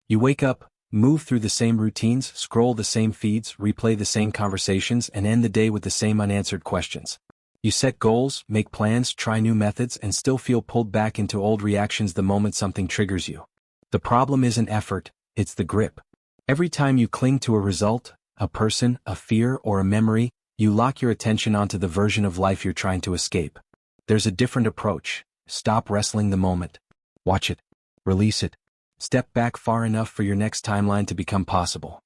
You wake up, move through the same routines, scroll the same feeds, replay the same conversations, and end the day with the same unanswered questions. You set goals, make plans, try new methods, and still feel pulled back into old reactions the moment something triggers you. The problem isn't effort, it's the grip. Every time you cling to a result, a person, a fear, or a memory, you lock your attention onto the version of life you're trying to escape. There's a different approach. Stop wrestling the moment. Watch it. Release it. Step back far enough for your next timeline to become possible.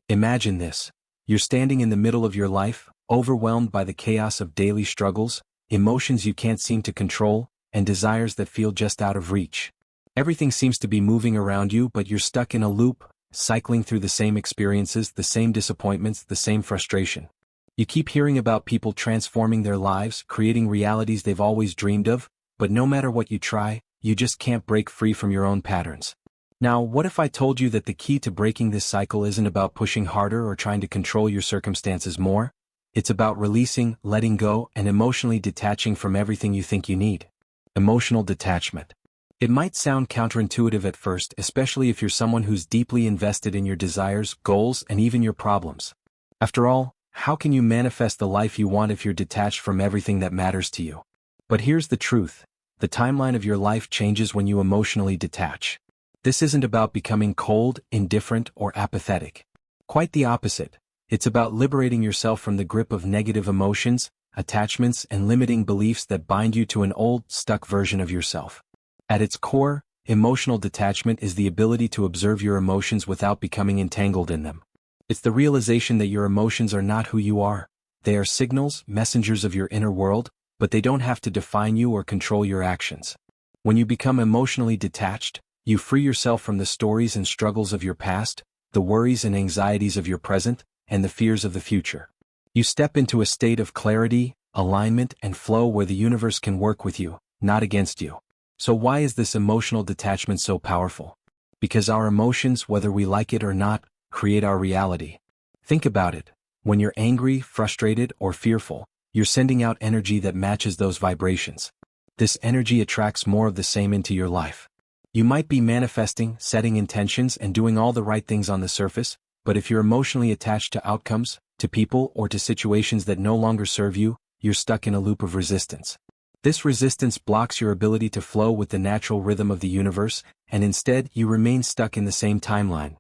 Imagine this. You're standing in the middle of your life, overwhelmed by the chaos of daily struggles, emotions you can't seem to control, and desires that feel just out of reach. Everything seems to be moving around you, but you're stuck in a loop, cycling through the same experiences, the same disappointments, the same frustration. You keep hearing about people transforming their lives, creating realities they've always dreamed of, but no matter what you try, you just can't break free from your own patterns. Now, what if I told you that the key to breaking this cycle isn't about pushing harder or trying to control your circumstances more? It's about releasing, letting go, and emotionally detaching from everything you think you need. Emotional detachment. It might sound counterintuitive at first, especially if you're someone who's deeply invested in your desires, goals, and even your problems. After all, how can you manifest the life you want if you're detached from everything that matters to you? But here's the truth. The timeline of your life changes when you emotionally detach. This isn't about becoming cold, indifferent, or apathetic. Quite the opposite. It's about liberating yourself from the grip of negative emotions, attachments, and limiting beliefs that bind you to an old, stuck version of yourself. At its core, emotional detachment is the ability to observe your emotions without becoming entangled in them. It's the realization that your emotions are not who you are. They are signals, messengers of your inner world, but they don't have to define you or control your actions. When you become emotionally detached, you free yourself from the stories and struggles of your past, the worries and anxieties of your present, and the fears of the future. You step into a state of clarity, alignment, and flow where the universe can work with you, not against you. So why is this emotional detachment so powerful? Because our emotions, whether we like it or not, create our reality. Think about it. When you're angry, frustrated, or fearful, you're sending out energy that matches those vibrations. This energy attracts more of the same into your life. You might be manifesting, setting intentions, and doing all the right things on the surface, but if you're emotionally attached to outcomes, to people, or to situations that no longer serve you, you're stuck in a loop of resistance. This resistance blocks your ability to flow with the natural rhythm of the universe, and instead you remain stuck in the same timeline.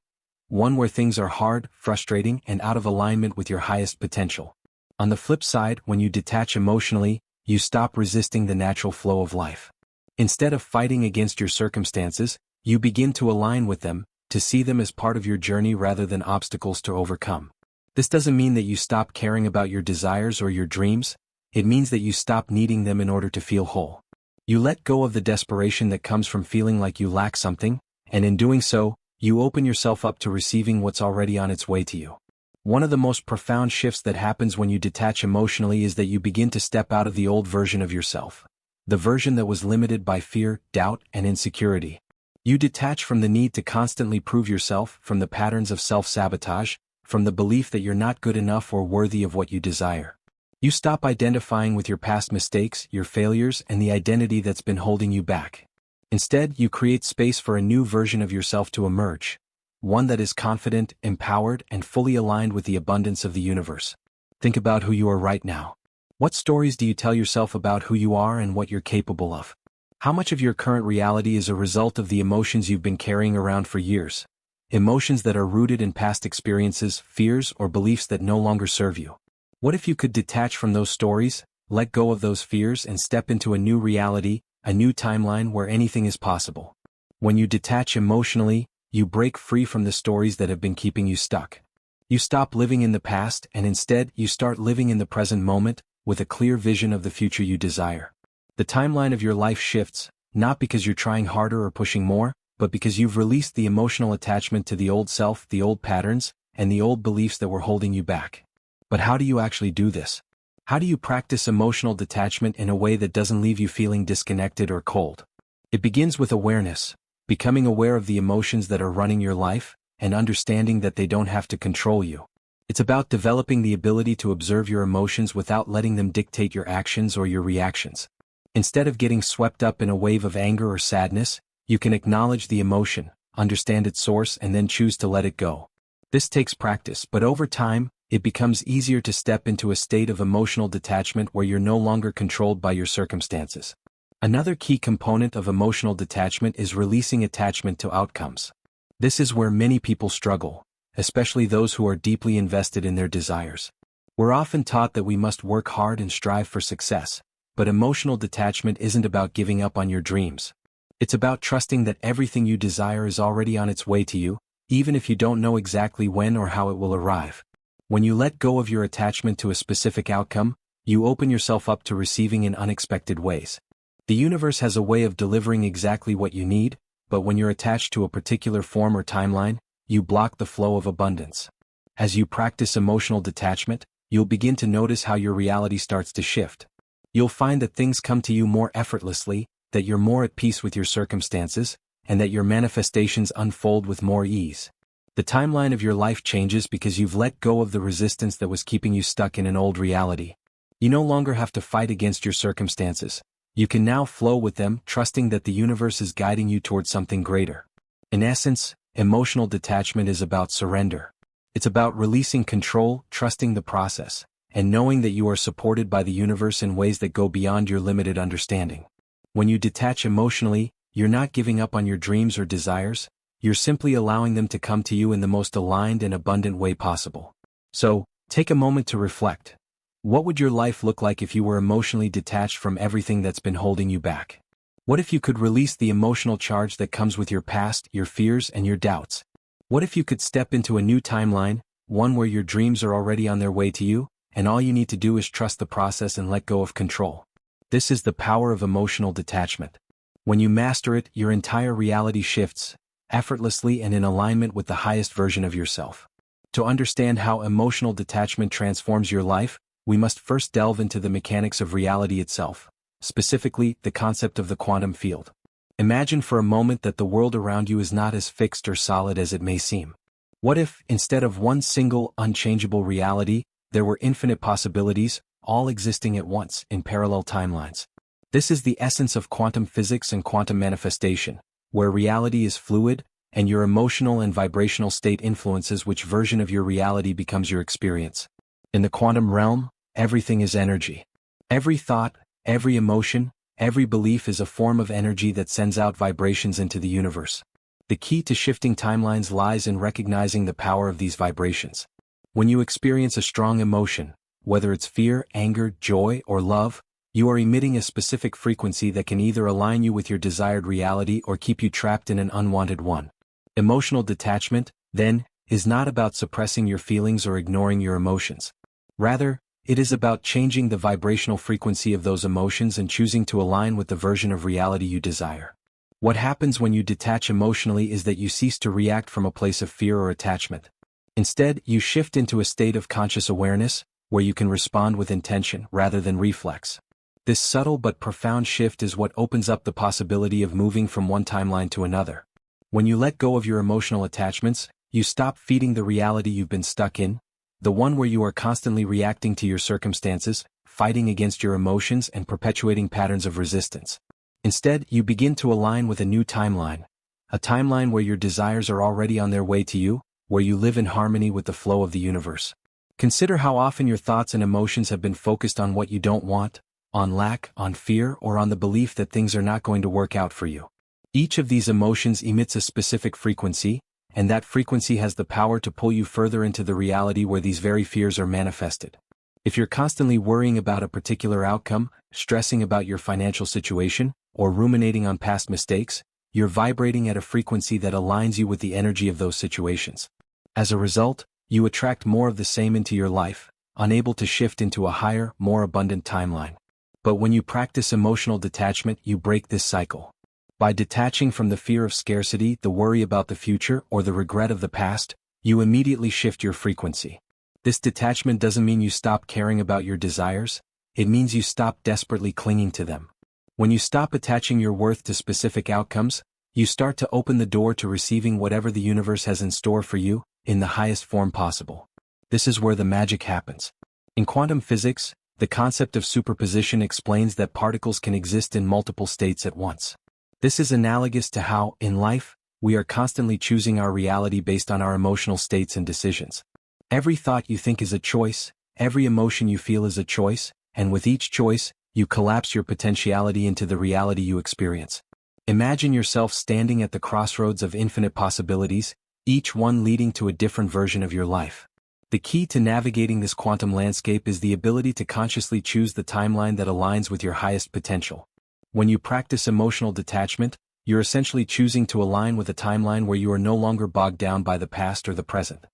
One where things are hard, frustrating, and out of alignment with your highest potential. On the flip side, when you detach emotionally, you stop resisting the natural flow of life. Instead of fighting against your circumstances, you begin to align with them, to see them as part of your journey rather than obstacles to overcome. This doesn't mean that you stop caring about your desires or your dreams. It means that you stop needing them in order to feel whole. You let go of the desperation that comes from feeling like you lack something, and in doing so, you open yourself up to receiving what's already on its way to you. One of the most profound shifts that happens when you detach emotionally is that you begin to step out of the old version of yourself. The version that was limited by fear, doubt, and insecurity. You detach from the need to constantly prove yourself, from the patterns of self-sabotage, from the belief that you're not good enough or worthy of what you desire. You stop identifying with your past mistakes, your failures, and the identity that's been holding you back. Instead, you create space for a new version of yourself to emerge. One that is confident, empowered, and fully aligned with the abundance of the universe. Think about who you are right now. What stories do you tell yourself about who you are and what you're capable of? How much of your current reality is a result of the emotions you've been carrying around for years? Emotions that are rooted in past experiences, fears, or beliefs that no longer serve you. What if you could detach from those stories, let go of those fears, and step into a new reality, a new timeline where anything is possible? When you detach emotionally, you break free from the stories that have been keeping you stuck. You stop living in the past and instead you start living in the present moment, with a clear vision of the future you desire. The timeline of your life shifts, not because you're trying harder or pushing more, but because you've released the emotional attachment to the old self, the old patterns, and the old beliefs that were holding you back. But how do you actually do this? How do you practice emotional detachment in a way that doesn't leave you feeling disconnected or cold? It begins with awareness, becoming aware of the emotions that are running your life, and understanding that they don't have to control you. It's about developing the ability to observe your emotions without letting them dictate your actions or your reactions. Instead of getting swept up in a wave of anger or sadness, you can acknowledge the emotion, understand its source, and then choose to let it go. This takes practice, but over time, it becomes easier to step into a state of emotional detachment where you're no longer controlled by your circumstances. Another key component of emotional detachment is releasing attachment to outcomes. This is where many people struggle, especially those who are deeply invested in their desires. We're often taught that we must work hard and strive for success, but emotional detachment isn't about giving up on your dreams. It's about trusting that everything you desire is already on its way to you, even if you don't know exactly when or how it will arrive. When you let go of your attachment to a specific outcome, you open yourself up to receiving in unexpected ways. The universe has a way of delivering exactly what you need, but when you're attached to a particular form or timeline, you block the flow of abundance. As you practice emotional detachment, you'll begin to notice how your reality starts to shift. You'll find that things come to you more effortlessly, that you're more at peace with your circumstances, and that your manifestations unfold with more ease. The timeline of your life changes because you've let go of the resistance that was keeping you stuck in an old reality. You no longer have to fight against your circumstances. You can now flow with them, trusting that the universe is guiding you towards something greater. In essence, emotional detachment is about surrender. It's about releasing control, trusting the process, and knowing that you are supported by the universe in ways that go beyond your limited understanding. When you detach emotionally, you're not giving up on your dreams or desires, you're simply allowing them to come to you in the most aligned and abundant way possible. So, take a moment to reflect. What would your life look like if you were emotionally detached from everything that's been holding you back? What if you could release the emotional charge that comes with your past, your fears, and your doubts? What if you could step into a new timeline, one where your dreams are already on their way to you, and all you need to do is trust the process and let go of control? This is the power of emotional detachment. When you master it, your entire reality shifts, effortlessly and in alignment with the highest version of yourself. To understand how emotional detachment transforms your life, we must first delve into the mechanics of reality itself, specifically the concept of the quantum field. Imagine for a moment that the world around you is not as fixed or solid as it may seem. What if, instead of one single, unchangeable reality, there were infinite possibilities, all existing at once in parallel timelines? This is the essence of quantum physics and quantum manifestation, where reality is fluid, and your emotional and vibrational state influences which version of your reality becomes your experience. In the quantum realm, everything is energy. Every thought, every emotion, every belief is a form of energy that sends out vibrations into the universe. The key to shifting timelines lies in recognizing the power of these vibrations. When you experience a strong emotion, whether it's fear, anger, joy, or love, you are emitting a specific frequency that can either align you with your desired reality or keep you trapped in an unwanted one. Emotional detachment, then, is not about suppressing your feelings or ignoring your emotions. Rather, it is about changing the vibrational frequency of those emotions and choosing to align with the version of reality you desire. What happens when you detach emotionally is that you cease to react from a place of fear or attachment. Instead, you shift into a state of conscious awareness, where you can respond with intention rather than reflex. This subtle but profound shift is what opens up the possibility of moving from one timeline to another. When you let go of your emotional attachments, you stop feeding the reality you've been stuck in, the one where you are constantly reacting to your circumstances, fighting against your emotions and perpetuating patterns of resistance. Instead, you begin to align with a new timeline, a timeline where your desires are already on their way to you, where you live in harmony with the flow of the universe. Consider how often your thoughts and emotions have been focused on what you don't want, on lack, on fear, or on the belief that things are not going to work out for you. Each of these emotions emits a specific frequency, and that frequency has the power to pull you further into the reality where these very fears are manifested. If you're constantly worrying about a particular outcome, stressing about your financial situation, or ruminating on past mistakes, you're vibrating at a frequency that aligns you with the energy of those situations. As a result, you attract more of the same into your life, unable to shift into a higher, more abundant timeline. But when you practice emotional detachment, you break this cycle. By detaching from the fear of scarcity, the worry about the future, or the regret of the past, you immediately shift your frequency. This detachment doesn't mean you stop caring about your desires, it means you stop desperately clinging to them. When you stop attaching your worth to specific outcomes, you start to open the door to receiving whatever the universe has in store for you, in the highest form possible. This is where the magic happens. In quantum physics, the concept of superposition explains that particles can exist in multiple states at once. This is analogous to how, in life, we are constantly choosing our reality based on our emotional states and decisions. Every thought you think is a choice, every emotion you feel is a choice, and with each choice, you collapse your potentiality into the reality you experience. Imagine yourself standing at the crossroads of infinite possibilities, each one leading to a different version of your life. The key to navigating this quantum landscape is the ability to consciously choose the timeline that aligns with your highest potential. When you practice emotional detachment, you're essentially choosing to align with a timeline where you are no longer bogged down by the past or the present.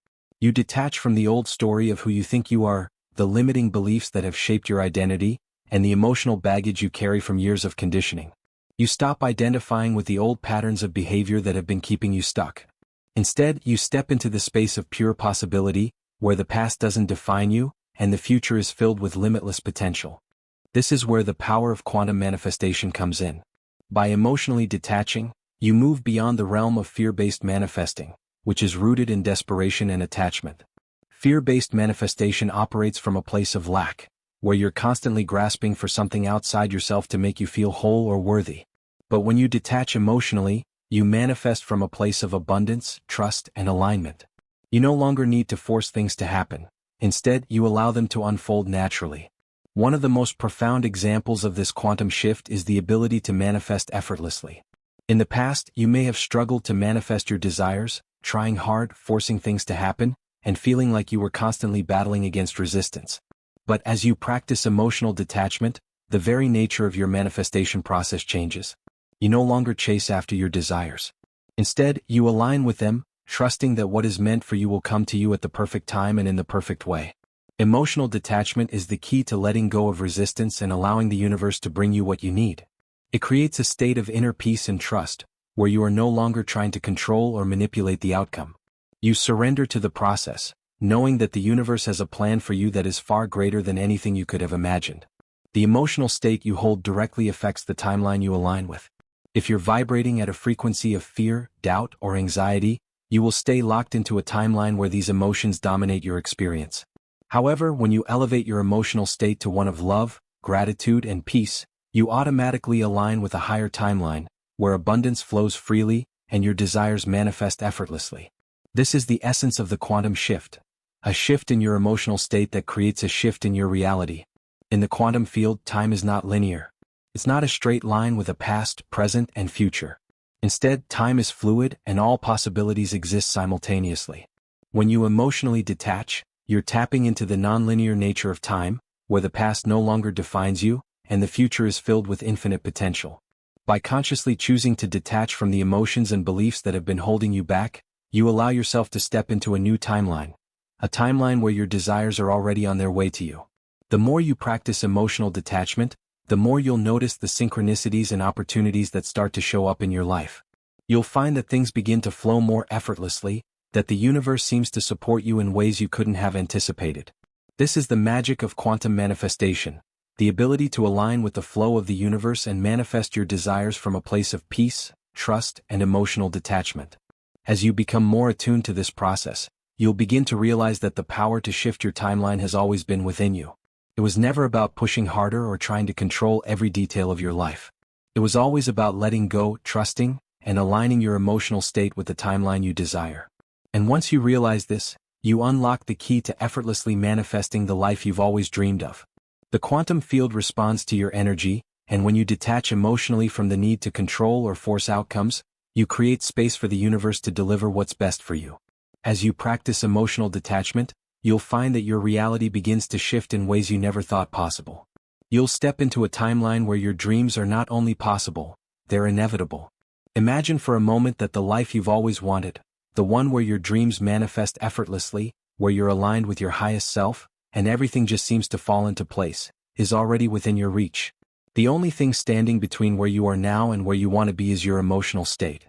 You detach from the old story of who you think you are, the limiting beliefs that have shaped your identity, and the emotional baggage you carry from years of conditioning. You stop identifying with the old patterns of behavior that have been keeping you stuck. Instead, you step into the space of pure possibility, where the past doesn't define you, and the future is filled with limitless potential. This is where the power of quantum manifestation comes in. By emotionally detaching, you move beyond the realm of fear-based manifesting, which is rooted in desperation and attachment. Fear-based manifestation operates from a place of lack, where you're constantly grasping for something outside yourself to make you feel whole or worthy. But when you detach emotionally, you manifest from a place of abundance, trust, and alignment. You no longer need to force things to happen. Instead, you allow them to unfold naturally. One of the most profound examples of this quantum shift is the ability to manifest effortlessly. In the past, you may have struggled to manifest your desires, trying hard, forcing things to happen, and feeling like you were constantly battling against resistance. But as you practice emotional detachment, the very nature of your manifestation process changes. You no longer chase after your desires. Instead, you align with them, trusting that what is meant for you will come to you at the perfect time and in the perfect way. Emotional detachment is the key to letting go of resistance and allowing the universe to bring you what you need. It creates a state of inner peace and trust, where you are no longer trying to control or manipulate the outcome. You surrender to the process, knowing that the universe has a plan for you that is far greater than anything you could have imagined. The emotional state you hold directly affects the timeline you align with. If you're vibrating at a frequency of fear, doubt, or anxiety, you will stay locked into a timeline where these emotions dominate your experience. However, when you elevate your emotional state to one of love, gratitude, and peace, you automatically align with a higher timeline, where abundance flows freely, and your desires manifest effortlessly. This is the essence of the quantum shift. A shift in your emotional state that creates a shift in your reality. In the quantum field, time is not linear. It's not a straight line with a past, present, and future. Instead, time is fluid and all possibilities exist simultaneously. When you emotionally detach, you're tapping into the nonlinear nature of time, where the past no longer defines you, and the future is filled with infinite potential. By consciously choosing to detach from the emotions and beliefs that have been holding you back, you allow yourself to step into a new timeline. A timeline where your desires are already on their way to you. The more you practice emotional detachment, the more you'll notice the synchronicities and opportunities that start to show up in your life. You'll find that things begin to flow more effortlessly, that the universe seems to support you in ways you couldn't have anticipated. This is the magic of quantum manifestation, the ability to align with the flow of the universe and manifest your desires from a place of peace, trust, and emotional detachment. As you become more attuned to this process, you'll begin to realize that the power to shift your timeline has always been within you. It was never about pushing harder or trying to control every detail of your life. It was always about letting go, trusting, and aligning your emotional state with the timeline you desire. And once you realize this, you unlock the key to effortlessly manifesting the life you've always dreamed of. The quantum field responds to your energy, and when you detach emotionally from the need to control or force outcomes, you create space for the universe to deliver what's best for you. As you practice emotional detachment, you'll find that your reality begins to shift in ways you never thought possible. You'll step into a timeline where your dreams are not only possible, they're inevitable. Imagine for a moment that the life you've always wanted, the one where your dreams manifest effortlessly, where you're aligned with your highest self, and everything just seems to fall into place, is already within your reach. The only thing standing between where you are now and where you want to be is your emotional state.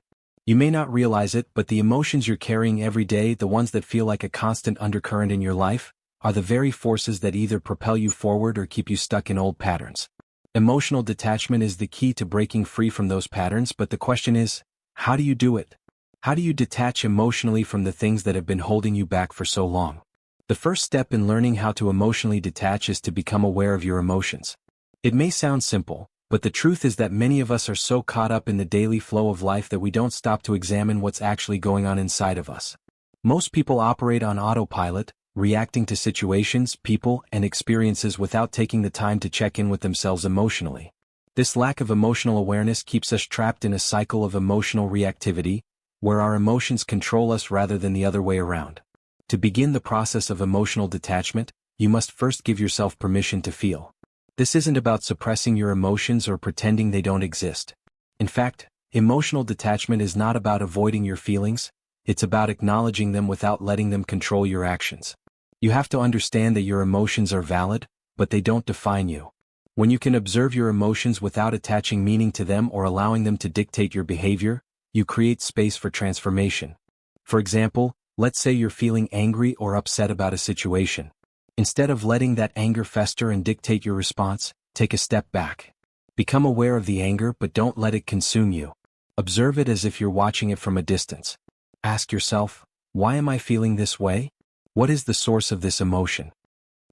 You may not realize it, but the emotions you're carrying every day, the ones that feel like a constant undercurrent in your life, are the very forces that either propel you forward or keep you stuck in old patterns. Emotional detachment is the key to breaking free from those patterns, but the question is, how do you do it? How do you detach emotionally from the things that have been holding you back for so long? The first step in learning how to emotionally detach is to become aware of your emotions. It may sound simple, But the truth is that many of us are so caught up in the daily flow of life that we don't stop to examine what's actually going on inside of us. Most people operate on autopilot, reacting to situations, people, and experiences without taking the time to check in with themselves emotionally. This lack of emotional awareness keeps us trapped in a cycle of emotional reactivity, where our emotions control us rather than the other way around. To begin the process of emotional detachment, you must first give yourself permission to feel. This isn't about suppressing your emotions or pretending they don't exist. In fact, emotional detachment is not about avoiding your feelings, it's about acknowledging them without letting them control your actions. You have to understand that your emotions are valid, but they don't define you. When you can observe your emotions without attaching meaning to them or allowing them to dictate your behavior, you create space for transformation. For example, let's say you're feeling angry or upset about a situation. Instead of letting that anger fester and dictate your response, take a step back. Become aware of the anger but don't let it consume you. Observe it as if you're watching it from a distance. Ask yourself, why am I feeling this way? What is the source of this emotion?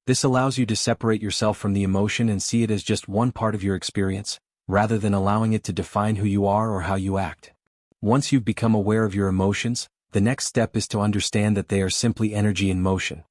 This allows you to separate yourself from the emotion and see it as just one part of your experience, rather than allowing it to define who you are or how you act. Once you've become aware of your emotions, the next step is to understand that they are simply energy in motion.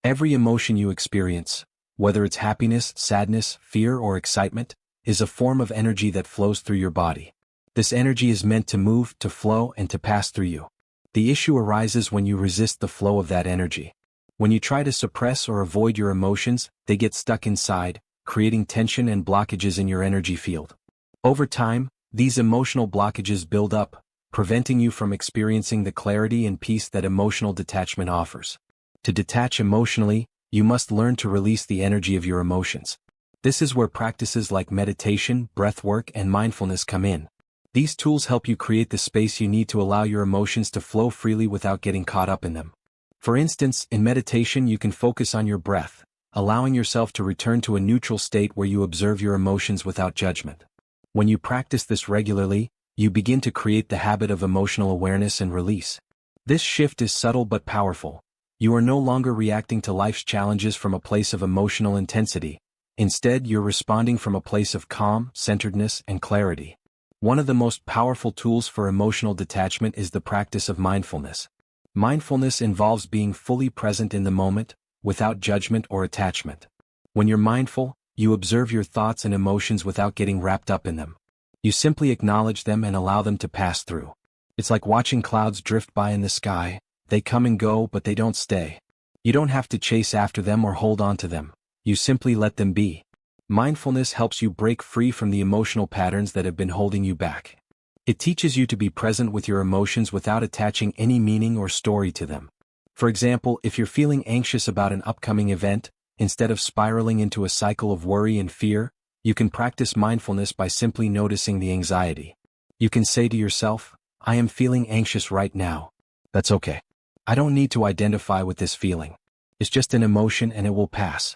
Every emotion you experience, whether it's happiness, sadness, fear, or excitement, is a form of energy that flows through your body. This energy is meant to move, to flow, and to pass through you. The issue arises when you resist the flow of that energy. When you try to suppress or avoid your emotions, they get stuck inside, creating tension and blockages in your energy field. Over time, these emotional blockages build up, preventing you from experiencing the clarity and peace that emotional detachment offers. To detach emotionally, you must learn to release the energy of your emotions. This is where practices like meditation, breathwork, and mindfulness come in. These tools help you create the space you need to allow your emotions to flow freely without getting caught up in them. For instance, in meditation you can focus on your breath, allowing yourself to return to a neutral state where you observe your emotions without judgment. When you practice this regularly, you begin to create the habit of emotional awareness and release. This shift is subtle but powerful. You are no longer reacting to life's challenges from a place of emotional intensity. Instead, you're responding from a place of calm, centeredness, and clarity. One of the most powerful tools for emotional detachment is the practice of mindfulness. Mindfulness involves being fully present in the moment, without judgment or attachment. When you're mindful, you observe your thoughts and emotions without getting wrapped up in them. You simply acknowledge them and allow them to pass through. It's like watching clouds drift by in the sky. They come and go, but they don't stay. You don't have to chase after them or hold on to them. You simply let them be. Mindfulness helps you break free from the emotional patterns that have been holding you back. It teaches you to be present with your emotions without attaching any meaning or story to them. For example, if you're feeling anxious about an upcoming event, instead of spiraling into a cycle of worry and fear, you can practice mindfulness by simply noticing the anxiety. You can say to yourself, I am feeling anxious right now. That's okay. I don't need to identify with this feeling. It's just an emotion and it will pass.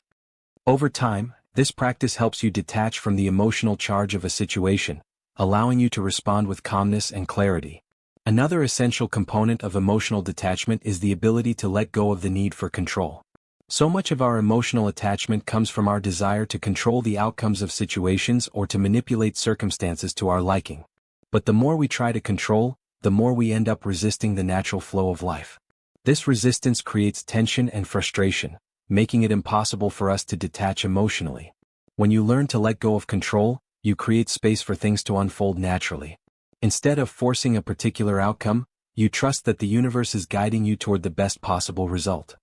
Over time, this practice helps you detach from the emotional charge of a situation, allowing you to respond with calmness and clarity. Another essential component of emotional detachment is the ability to let go of the need for control. So much of our emotional attachment comes from our desire to control the outcomes of situations or to manipulate circumstances to our liking. But the more we try to control, the more we end up resisting the natural flow of life. This resistance creates tension and frustration, making it impossible for us to detach emotionally. When you learn to let go of control, you create space for things to unfold naturally. Instead of forcing a particular outcome, you trust that the universe is guiding you toward the best possible result.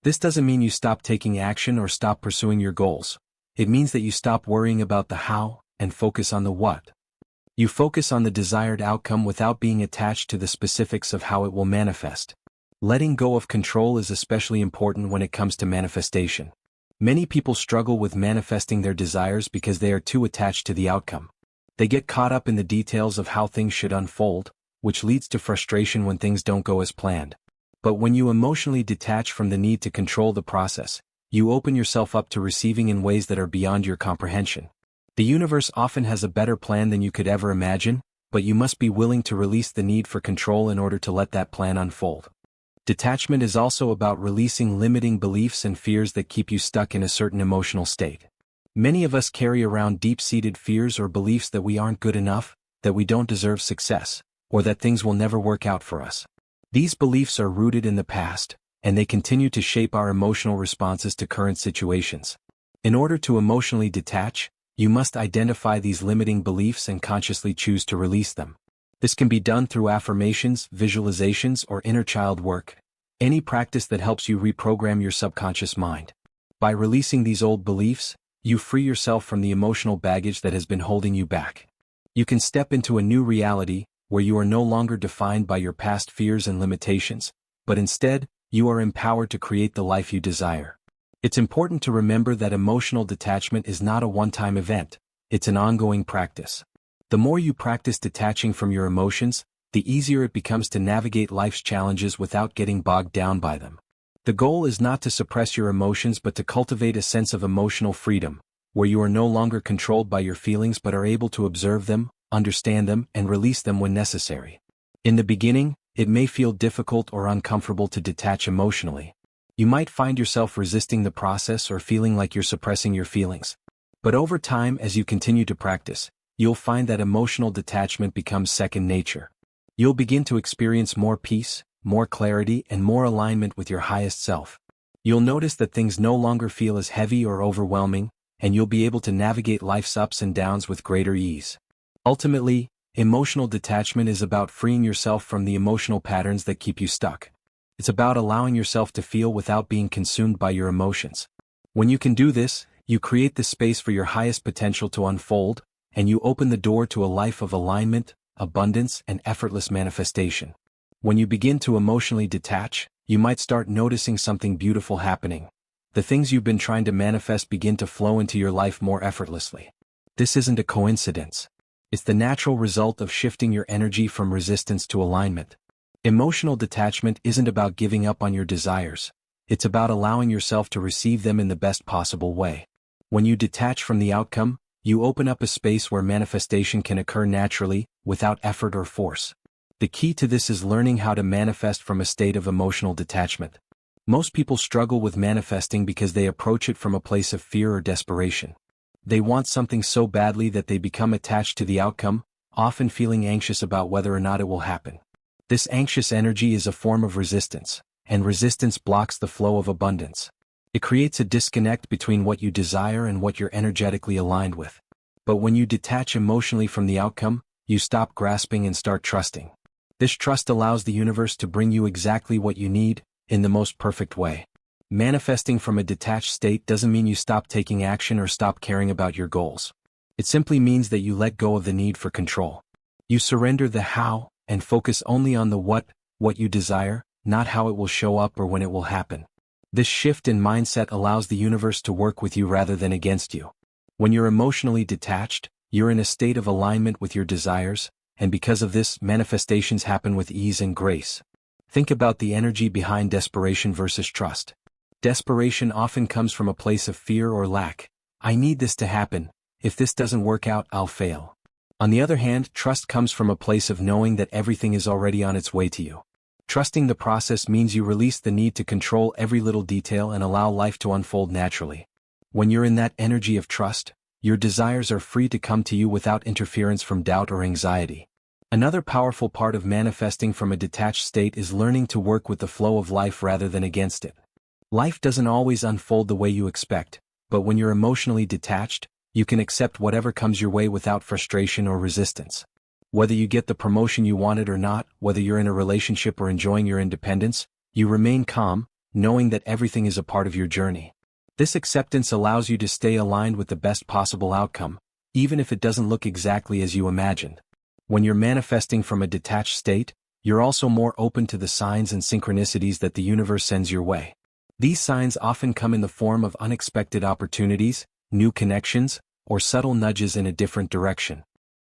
This doesn't mean you stop taking action or stop pursuing your goals. It means that you stop worrying about the how and focus on the what. You focus on the desired outcome without being attached to the specifics of how it will manifest. Letting go of control is especially important when it comes to manifestation. Many people struggle with manifesting their desires because they are too attached to the outcome. They get caught up in the details of how things should unfold, which leads to frustration when things don't go as planned. But when you emotionally detach from the need to control the process, you open yourself up to receiving in ways that are beyond your comprehension. The universe often has a better plan than you could ever imagine, but you must be willing to release the need for control in order to let that plan unfold. Detachment is also about releasing limiting beliefs and fears that keep you stuck in a certain emotional state. Many of us carry around deep-seated fears or beliefs that we aren't good enough, that we don't deserve success, or that things will never work out for us. These beliefs are rooted in the past, and they continue to shape our emotional responses to current situations. In order to emotionally detach, you must identify these limiting beliefs and consciously choose to release them. This can be done through affirmations, visualizations, or inner child work, any practice that helps you reprogram your subconscious mind. By releasing these old beliefs, you free yourself from the emotional baggage that has been holding you back. You can step into a new reality, where you are no longer defined by your past fears and limitations, but instead, you are empowered to create the life you desire. It's important to remember that emotional detachment is not a one-time event, it's an ongoing practice. The more you practice detaching from your emotions, the easier it becomes to navigate life's challenges without getting bogged down by them. The goal is not to suppress your emotions but to cultivate a sense of emotional freedom, where you are no longer controlled by your feelings but are able to observe them, understand them, and release them when necessary. In the beginning, it may feel difficult or uncomfortable to detach emotionally. You might find yourself resisting the process or feeling like you're suppressing your feelings. But over time, as you continue to practice, you'll find that emotional detachment becomes second nature. You'll begin to experience more peace, more clarity, and more alignment with your highest self. You'll notice that things no longer feel as heavy or overwhelming, and you'll be able to navigate life's ups and downs with greater ease. Ultimately, emotional detachment is about freeing yourself from the emotional patterns that keep you stuck. It's about allowing yourself to feel without being consumed by your emotions. When you can do this, you create the space for your highest potential to unfold, and you open the door to a life of alignment, abundance, and effortless manifestation. When you begin to emotionally detach, you might start noticing something beautiful happening. The things you've been trying to manifest begin to flow into your life more effortlessly. This isn't a coincidence. It's the natural result of shifting your energy from resistance to alignment. Emotional detachment isn't about giving up on your desires, it's about allowing yourself to receive them in the best possible way. When you detach from the outcome, you open up a space where manifestation can occur naturally, without effort or force. The key to this is learning how to manifest from a state of emotional detachment. Most people struggle with manifesting because they approach it from a place of fear or desperation. They want something so badly that they become attached to the outcome, often feeling anxious about whether or not it will happen. This anxious energy is a form of resistance, and resistance blocks the flow of abundance. It creates a disconnect between what you desire and what you're energetically aligned with. But when you detach emotionally from the outcome, you stop grasping and start trusting. This trust allows the universe to bring you exactly what you need, in the most perfect way. Manifesting from a detached state doesn't mean you stop taking action or stop caring about your goals. It simply means that you let go of the need for control. You surrender the how, and focus only on the what you desire, not how it will show up or when it will happen. This shift in mindset allows the universe to work with you rather than against you. When you're emotionally detached, you're in a state of alignment with your desires, and because of this, manifestations happen with ease and grace. Think about the energy behind desperation versus trust. Desperation often comes from a place of fear or lack. I need this to happen. If this doesn't work out, I'll fail. On the other hand, trust comes from a place of knowing that everything is already on its way to you. Trusting the process means you release the need to control every little detail and allow life to unfold naturally. When you're in that energy of trust, your desires are free to come to you without interference from doubt or anxiety. Another powerful part of manifesting from a detached state is learning to work with the flow of life rather than against it. Life doesn't always unfold the way you expect, but when you're emotionally detached, you can accept whatever comes your way without frustration or resistance. Whether you get the promotion you wanted or not, whether you're in a relationship or enjoying your independence, you remain calm, knowing that everything is a part of your journey. This acceptance allows you to stay aligned with the best possible outcome, even if it doesn't look exactly as you imagined. When you're manifesting from a detached state, you're also more open to the signs and synchronicities that the universe sends your way. These signs often come in the form of unexpected opportunities, new connections, or subtle nudges in a different direction.